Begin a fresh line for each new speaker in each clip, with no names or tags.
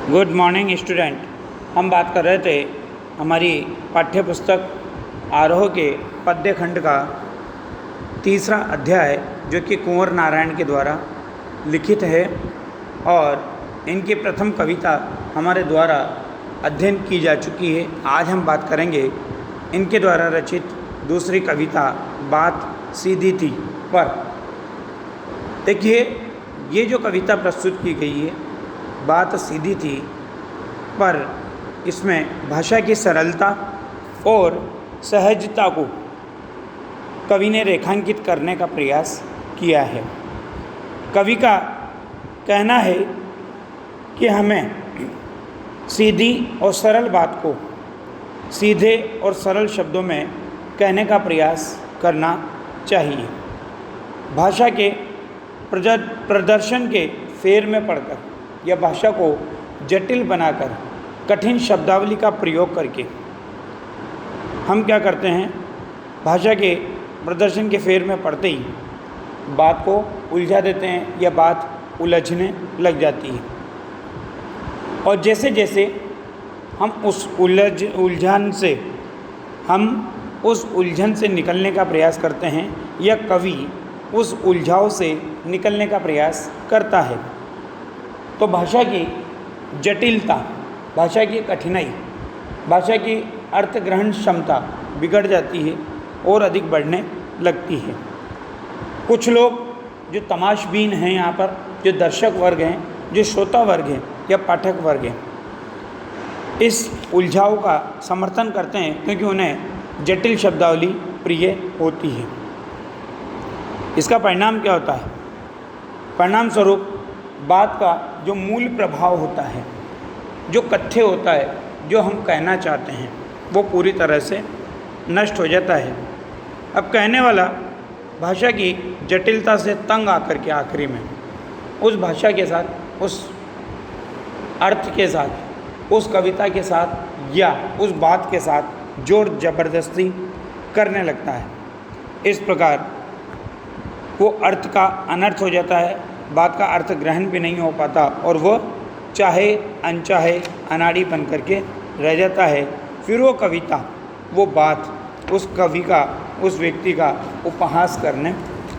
Good morning student. हम बात कर रहे थे हमारी पाठ्य पुस्तक आरोह के पद्य खंड का तीसरा अध्याय, जो कि कुंवर नारायण के द्वारा लिखित है और इनकी प्रथम कविता हमारे द्वारा अध्ययन की जा चुकी है। आज हम बात करेंगे इनके द्वारा रचित दूसरी कविता बात सीधी थी पर। देखिए, ये जो कविता प्रस्तुत की गई है बात सीधी थी पर, इसमें भाषा की सरलता और सहजता को कवि ने रेखांकित करने का प्रयास किया है। कवि का कहना है कि हमें सीधी और सरल बात को सीधे और सरल शब्दों में कहने का प्रयास करना चाहिए। भाषा के प्रदर्शन के फेर में पड़कर या भाषा को जटिल बनाकर कठिन शब्दावली का प्रयोग करके हम क्या करते हैं, भाषा के प्रदर्शन के फेर में पड़ते ही बात को उलझा देते हैं या बात उलझने लग जाती है। और जैसे जैसे हम उस उलझन से निकलने का प्रयास करते हैं या कवि उस उलझाव से निकलने का प्रयास करता है, तो भाषा की जटिलता, भाषा की कठिनाई, भाषा की अर्थ ग्रहण क्षमता बिगड़ जाती है और अधिक बढ़ने लगती है। कुछ लोग जो तमाशबीन हैं, यहाँ पर जो दर्शक वर्ग हैं, जो श्रोता वर्ग हैं या पाठक वर्ग हैं, इस उलझाव का समर्थन करते हैं क्योंकि उन्हें जटिल शब्दावली प्रिय होती है। इसका परिणाम क्या होता है? परिणाम स्वरूप बात का जो मूल प्रभाव होता है, जो कथ्य होता है, जो हम कहना चाहते हैं, वो पूरी तरह से नष्ट हो जाता है। अब कहने वाला भाषा की जटिलता से तंग आकर के आखिरी में उस भाषा के साथ, उस अर्थ के साथ, उस कविता के साथ या उस बात के साथ जोर जबरदस्ती करने लगता है। इस प्रकार वो अर्थ का अनर्थ हो जाता है, बात का अर्थ ग्रहण भी नहीं हो पाता और वह चाहे अनचाहे अनाड़ी बन करके रह जाता है। फिर वो कविता, वो बात उस कवि का, उस व्यक्ति का उपहास करने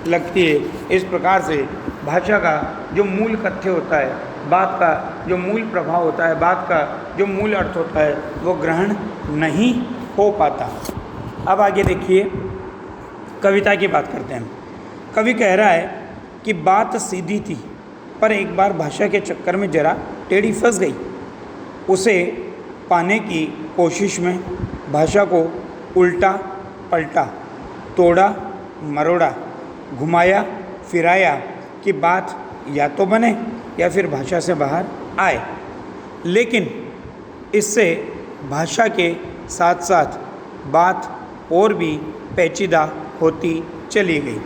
लगती है। इस प्रकार से भाषा का जो मूल कथ्य होता है, बात का जो मूल प्रभाव होता है, बात का जो मूल अर्थ होता है, वो ग्रहण नहीं हो पाता। अब आगे देखिए, कविता की बात करते हैं। कवि कह रहा है कि बात सीधी थी पर एक बार भाषा के चक्कर में जरा टेढ़ी फंस गई। उसे पाने की कोशिश में भाषा को उल्टा पलटा, तोड़ा मरोड़ा, घुमाया फिराया कि बात या तो बने या फिर भाषा से बाहर आए। लेकिन इससे भाषा के साथ साथ बात और भी पेचीदा होती चली गई।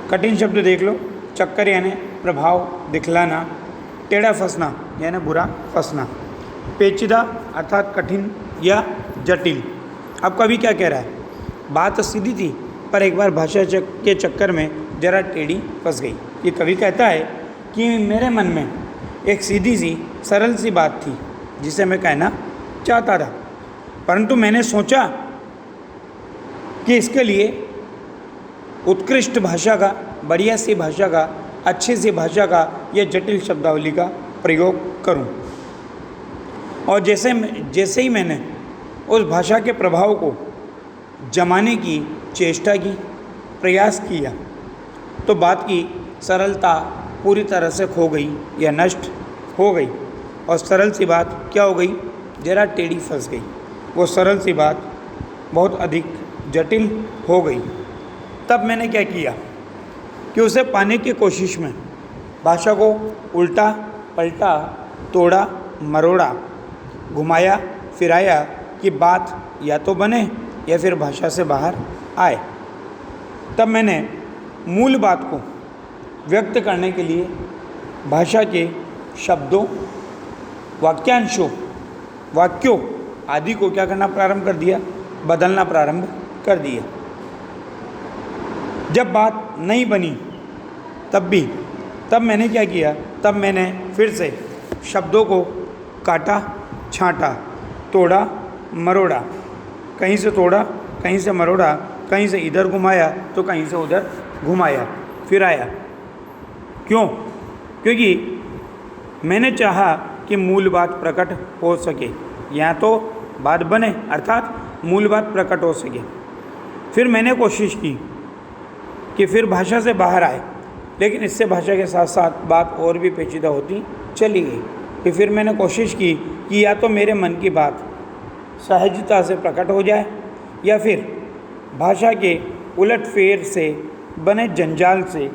कठिन शब्द देख लो, चक्कर यानी प्रभाव दिखलाना, टेढ़ा फंसना यानी बुरा फंसना, पेचीदा अर्थात कठिन या जटिल। अब कवि क्या कह रहा है? बात सीधी थी पर एक बार भाषा के चक्कर में जरा टेढ़ी फंस गई। ये कवि कहता है कि मेरे मन में एक सीधी सी सरल सी बात थी जिसे मैं कहना चाहता था, परंतु मैंने सोचा कि इसके लिए उत्कृष्ट भाषा का, बढ़िया सी भाषा का, अच्छी सी भाषा का या जटिल शब्दावली का प्रयोग करूं। और जैसे ही मैंने उस भाषा के प्रभाव को जमाने की चेष्टा की, प्रयास किया, तो बात की सरलता पूरी तरह से खो गई या नष्ट हो गई। और सरल सी बात क्या हो गई? जरा टेढ़ी फंस गई। वो सरल सी बात बहुत अधिक जटिल हो गई। तब मैंने क्या किया कि उसे पाने की कोशिश में भाषा को उल्टा पलटा, तोड़ा मरोड़ा, घुमाया फिराया कि बात या तो बने या फिर भाषा से बाहर आए। तब मैंने मूल बात को व्यक्त करने के लिए भाषा के शब्दों, वाक्यांशों, वाक्यों आदि को क्या करना प्रारंभ कर दिया? बदलना प्रारंभ कर दिया। जब बात नहीं बनी तब मैंने क्या किया? तब मैंने फिर से शब्दों को काटा छांटा, तोड़ा मरोड़ा, कहीं से तोड़ा कहीं से मरोड़ा, कहीं से इधर घुमाया तो कहीं से उधर घुमाया, फिर आया। क्यों? क्योंकि मैंने चाहा कि मूल बात प्रकट हो सके, या तो बात बने अर्थात मूल बात प्रकट हो सके। फिर मैंने कोशिश की कि फिर भाषा से बाहर आए, लेकिन इससे भाषा के साथ साथ बात और भी पेचीदा होती चली गई। कि फिर मैंने कोशिश की कि या तो मेरे मन की बात सहजता से प्रकट हो जाए, या फिर भाषा के उलटफेर से बने जंजाल से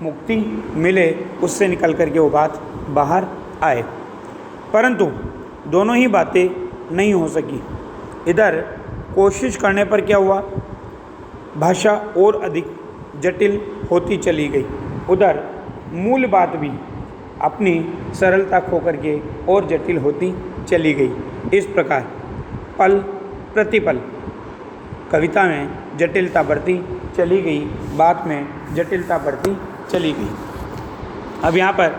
मुक्ति मिले, उससे निकल कर के वो बात बाहर आए। परंतु दोनों ही बातें नहीं हो सकी। इधर कोशिश करने पर क्या हुआ, भाषा और अधिक जटिल होती चली गई, उधर मूल बात भी अपनी सरलता खो करके और जटिल होती चली गई। इस प्रकार पल प्रतिपल कविता में जटिलता बढ़ती चली गई, बात में जटिलता बढ़ती चली गई। अब यहाँ पर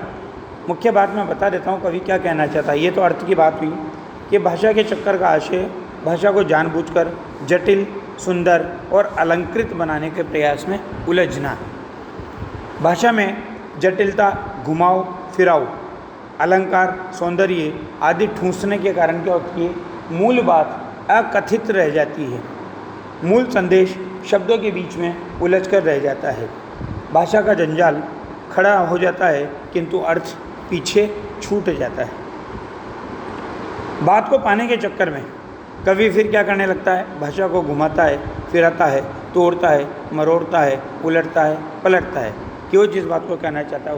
मुख्य बात मैं बता देता हूँ कवि क्या कहना चाहता है। ये तो अर्थ की बात हुई कि भाषा के चक्कर का आशय भाषा को जानबूझकर जटिल, सुंदर और अलंकृत बनाने के प्रयास में उलझना। भाषा में जटिलता, घुमाव फिराव, अलंकार, सौंदर्य आदि ठूंसने के कारण क्या होती है, मूल बात अकथित रह जाती है, मूल संदेश शब्दों के बीच में उलझकर रह जाता है। भाषा का जंजाल खड़ा हो जाता है किंतु अर्थ पीछे छूट जाता है। बात को पाने के चक्कर में कवि फिर क्या करने लगता है, भाषा को घुमाता है, फिराता है, तोड़ता है, मरोड़ता है, उलटता है, पलटता है कि वो जिस बात को कहना चाहता है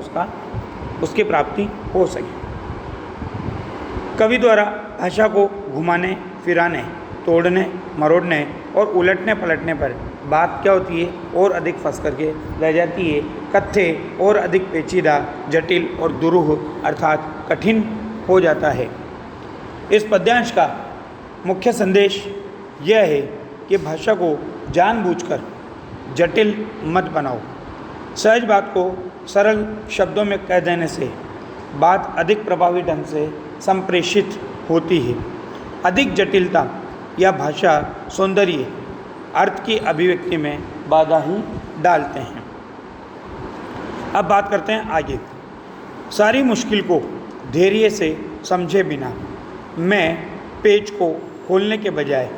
उसकी प्राप्ति हो सके। कवि द्वारा भाषा को घुमाने, फिराने, तोड़ने, मरोड़ने और उलटने पलटने पर बात क्या होती है, और अधिक फंस करके रह जाती है, कथ्य और अधिक पेचीदा, जटिल और दुरूह अर्थात कठिन हो जाता है। इस पद्यांश का मुख्य संदेश यह है कि भाषा को जानबूझकर जटिल मत बनाओ। सहज बात को सरल शब्दों में कह देने से बात अधिक प्रभावी ढंग से संप्रेषित होती है। अधिक जटिलता या भाषा सौंदर्य अर्थ की अभिव्यक्ति में बाधा ही डालते हैं। अब बात करते हैं आगे। सारी मुश्किल को धैर्य से समझे बिना मैं पेज को खोलने के बजाय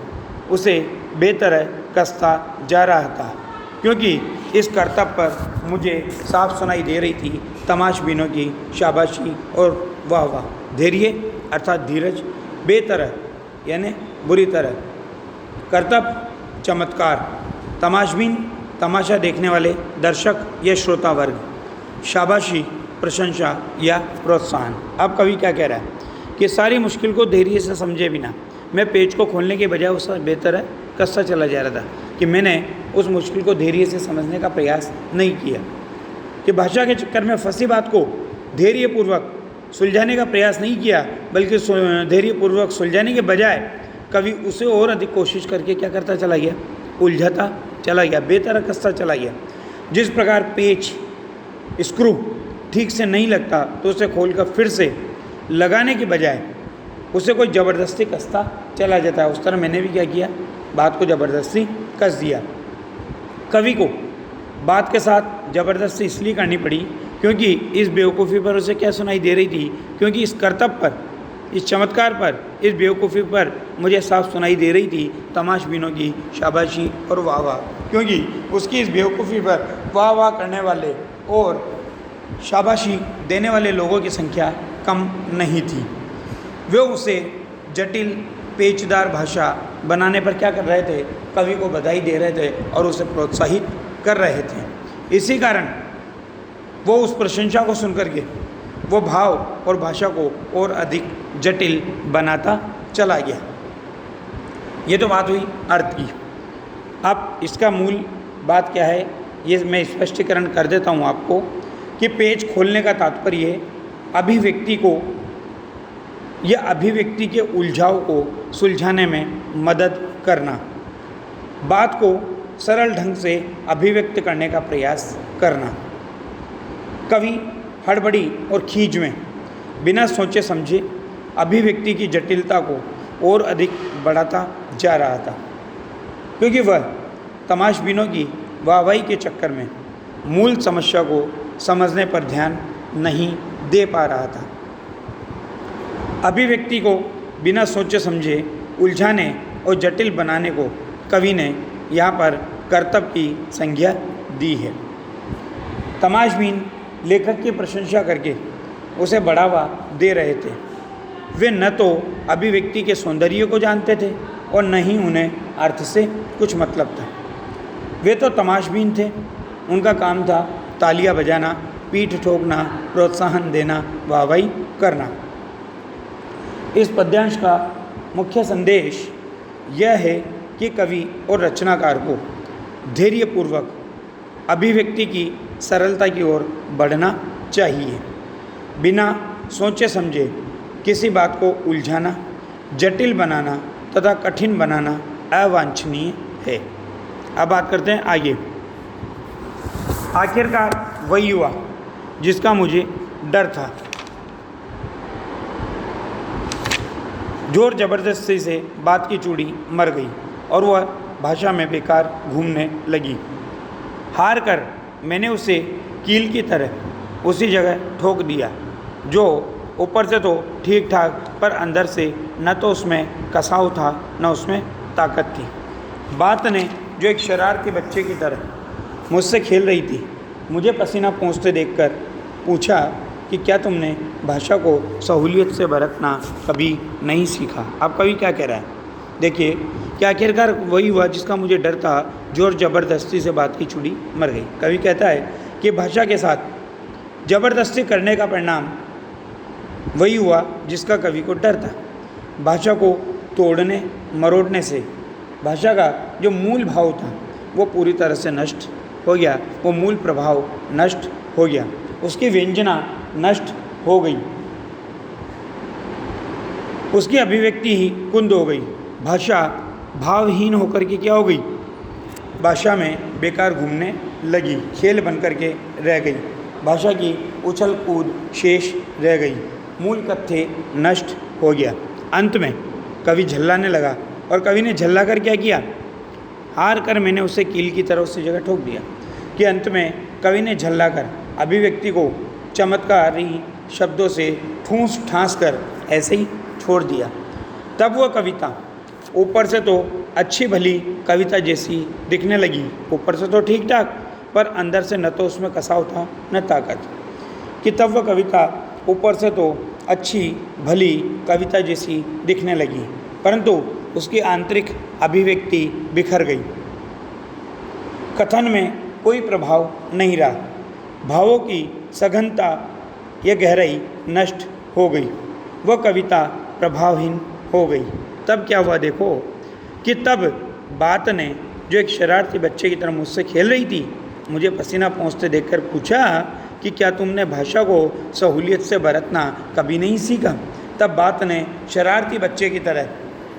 उसे बेतरह कसता जा रहा था, क्योंकि इस करतब पर मुझे साफ सुनाई दे रही थी तमाशबीनों की शाबाशी और वाह वाह। धैर्य अर्थात धीरज, बेतरह यानी बुरी तरह, करतब चमत्कार, तमाशबीन तमाशा देखने वाले दर्शक या श्रोता वर्ग, शाबाशी प्रशंसा या प्रोत्साहन। अब कवि क्या कह रहा है कि सारी मुश्किल को धैर्य से समझे बिना मैं पेज को खोलने के बजाय उसका बेहतर कसता चला जा रहा था, कि मैंने उस मुश्किल को धैर्य से समझने का प्रयास नहीं किया, कि भाषा के चक्कर में फंसी बात को धैर्यपूर्वक सुलझाने का प्रयास नहीं किया, बल्कि धैर्यपूर्वक सुलझाने के बजाय कवि उसे और अधिक कोशिश करके क्या करता चला गया, उलझाता चला गया, बेहतर कसता चला गया। जिस प्रकार पेच स्क्रू ठीक से नहीं लगता तो उसे खोलकर फिर से लगाने के बजाय उसे कोई ज़बरदस्ती कसता चला जाता है, उस तरह मैंने भी क्या किया, बात को ज़बरदस्ती कस दिया। कवि को बात के साथ ज़बरदस्ती इसलिए करनी पड़ी क्योंकि इस बेवकूफ़ी पर उसे क्या सुनाई दे रही थी, क्योंकि इस करतब पर, इस चमत्कार पर, इस बेवकूफ़ी पर मुझे साफ सुनाई दे रही थी तमाशबीनों की शाबाशी और वाह वाह, क्योंकि उसकी इस बेवकूफ़ी पर वाह वाह करने वाले और शाबाशी देने वाले लोगों की संख्या कम नहीं थी। वे उसे जटिल पेचदार भाषा बनाने पर क्या कर रहे थे, कवि को बधाई दे रहे थे और उसे प्रोत्साहित कर रहे थे। इसी कारण वो उस प्रशंसा को सुनकर के वो भाव और भाषा को और अधिक जटिल बनाता चला गया। ये तो बात हुई अर्थ की। अब इसका मूल बात क्या है, ये मैं स्पष्टीकरण कर देता हूँ आपको, कि पेज खोलने का तात्पर्य अभिव्यक्ति को या अभिव्यक्ति के उलझाव को सुलझाने में मदद करना, बात को सरल ढंग से अभिव्यक्त करने का प्रयास करना। कवि हड़बड़ी और खींच में बिना सोचे समझे अभिव्यक्ति की जटिलता को और अधिक बढ़ाता जा रहा था, क्योंकि वह तमाशबीनों की वाहवाही के चक्कर में मूल समस्या को समझने पर ध्यान नहीं दे पा रहा था। अभिव्यक्ति को बिना सोचे समझे उलझाने और जटिल बनाने को कवि ने यहाँ पर कर्तव्य की संज्ञा दी है। तमाशबीन लेखक की प्रशंसा करके उसे बढ़ावा दे रहे थे। वे न तो अभिव्यक्ति के सौंदर्य को जानते थे और न ही उन्हें अर्थ से कुछ मतलब था। वे तो तमाशबीन थे, उनका काम था तालियां बजाना, पीठ ठोकना, प्रोत्साहन देना, वाहवाही करना। इस पद्यांश का मुख्य संदेश यह है कि कवि और रचनाकार को धैर्यपूर्वक अभिव्यक्ति की सरलता की ओर बढ़ना चाहिए। बिना सोचे समझे किसी बात को उलझाना, जटिल बनाना तथा कठिन बनाना अवांछनीय है। अब बात करते हैं आगे। आखिरकार वही हुआ जिसका मुझे डर था। जोर जबरदस्ती से बात की चूड़ी मर गई और वह भाषा में बेकार घूमने लगी। हार कर मैंने उसे कील की तरह उसी जगह ठोक दिया, जो ऊपर से तो ठीक ठाक पर अंदर से न तो उसमें कसाव था न उसमें ताकत थी। बात ने जो एक शरारती बच्चे की तरह मुझसे खेल रही थी, मुझे पसीना पोंछते देखकर पूछा कि क्या तुमने भाषा को सहूलियत से बरतना कभी नहीं सीखा। अब कवि क्या कह रहा है, देखिए कि आखिरकार वही हुआ जिसका मुझे डर था, जोर जबरदस्ती से बात की चूड़ी मर गई। कवि कहता है कि भाषा के साथ जबरदस्ती करने का परिणाम वही हुआ जिसका कवि को डर था। भाषा को तोड़ने मरोड़ने से भाषा का जो मूल भाव था वो पूरी तरह से नष्ट हो गया, वो मूल प्रभाव नष्ट हो गया, उसकी व्यंजना नष्ट हो गई, उसकी अभिव्यक्ति ही कुंद हो गई। भाषा भावहीन होकर के क्या हो गई, भाषा में बेकार घूमने लगी, खेल बन करके रह गई। भाषा की उछल कूद शेष रह गई, मूल तथ्य नष्ट हो गया। अंत में कवि झल्लाने लगा और कवि ने झल्ला कर क्या किया, हार कर मैंने उसे कील की तरह उसी जगह ठोक दिया। कि अंत में कवि ने झल्ला कर अभिव्यक्ति को चमत्कारी शब्दों से ठूंस ठांस कर ऐसे ही छोड़ दिया। तब वह कविता ऊपर से तो अच्छी भली कविता जैसी दिखने लगी, ऊपर से तो ठीक ठाक पर अंदर से न तो उसमें कसाव था न ताकत। कि तब वह कविता ऊपर से तो अच्छी भली कविता जैसी दिखने लगी, परंतु उसकी आंतरिक अभिव्यक्ति बिखर गई। कथन में कोई प्रभाव नहीं रहा, भावों की सघनता या गहराई नष्ट हो गई, वह कविता प्रभावहीन हो गई। तब क्या हुआ देखो, कि तब बात ने जो एक शरारती बच्चे की तरह मुझसे खेल रही थी, मुझे पसीना पोंछते देखकर पूछा कि क्या तुमने भाषा को सहूलियत से बरतना कभी नहीं सीखा। तब बात ने शरारती बच्चे की तरह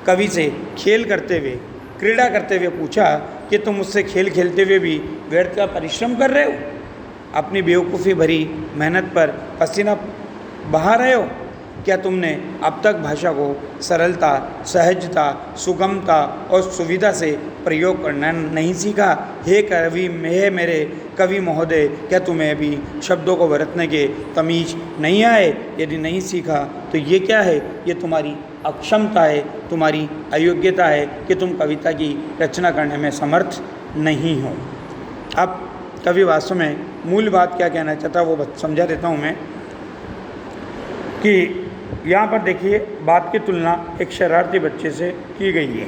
कवि से खेल करते हुए, क्रीड़ा करते हुए पूछा कि तुम मुझसे खेल खेलते हुए भी व्यर्थ का परिश्रम कर रहे हो, अपनी बेवकूफ़ी भरी मेहनत पर पसीना बहा रहे हो। क्या तुमने अब तक भाषा को सरलता, सहजता, सुगमता और सुविधा से प्रयोग करना नहीं सीखा। हे कवि, हे मेरे कवि महोदय, क्या तुम्हें अभी शब्दों को बरतने के तमीज नहीं आए? यदि नहीं सीखा तो ये क्या है? ये तुम्हारी अक्षमता है, तुम्हारी अयोग्यता है कि तुम कविता की रचना करने में समर्थ नहीं हो। अब कवि वास्तव में मूल बात क्या कहना चाहता है वो समझा देता हूँ मैं, कि यहाँ पर देखिए बात की तुलना एक शरारती बच्चे से की गई है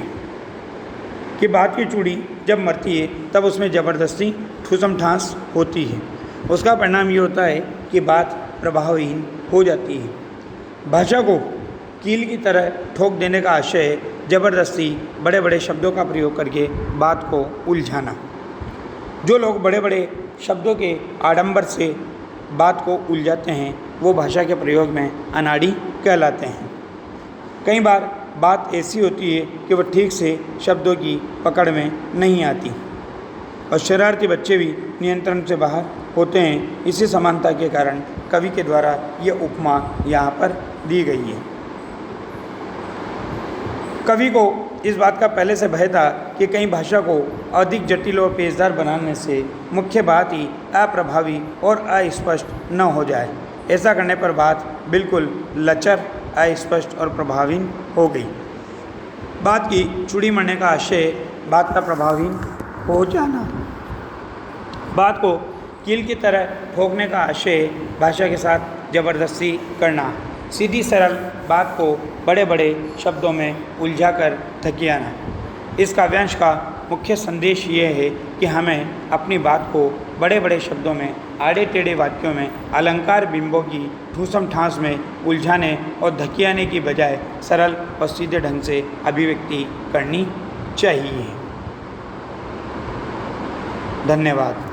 कि बात की चूड़ी जब मरती है तब उसमें ज़बरदस्ती ठूसम ठांस होती है, उसका परिणाम ये होता है कि बात प्रभावहीन हो जाती है। भाषा को कील की तरह ठोक देने का आशय है ज़बरदस्ती बड़े बड़े शब्दों का प्रयोग करके बात को उलझाना। जो लोग बड़े बड़े शब्दों के आडंबर से बात को उलझाते हैं वो भाषा के प्रयोग में अनाड़ी कहलाते हैं। कई बार बात ऐसी होती है कि वह ठीक से शब्दों की पकड़ में नहीं आती और शरारती बच्चे भी नियंत्रण से बाहर होते हैं। इसी समानता के कारण कवि के द्वारा ये उपमा यहाँ पर दी गई है। कवि को इस बात का पहले से भय था कि कहीं भाषा को अधिक जटिल और पेचदार बनाने से मुख्य बात ही अप्रभावी और अस्पष्ट न हो जाए। ऐसा करने पर बात बिल्कुल लचर, अस्पष्ट और प्रभावहीन हो गई। बात की चूड़ी मरने का आशय बात का प्रभावहीन हो जाना, बात को कील की तरह ठोकने का आशय भाषा के साथ जबरदस्ती करना, सीधी सरल बात को बड़े बड़े शब्दों में उलझाकर थकियाना। इस काव्यांश का मुख्य संदेश ये है कि हमें अपनी बात को बड़े बड़े शब्दों में, आड़े टेढ़े वाक्यों में, अलंकार बिंबों की ठूसम ठांस में उलझाने और धकियाने की बजाय सरल और सीधे ढंग से अभिव्यक्ति करनी चाहिए। धन्यवाद।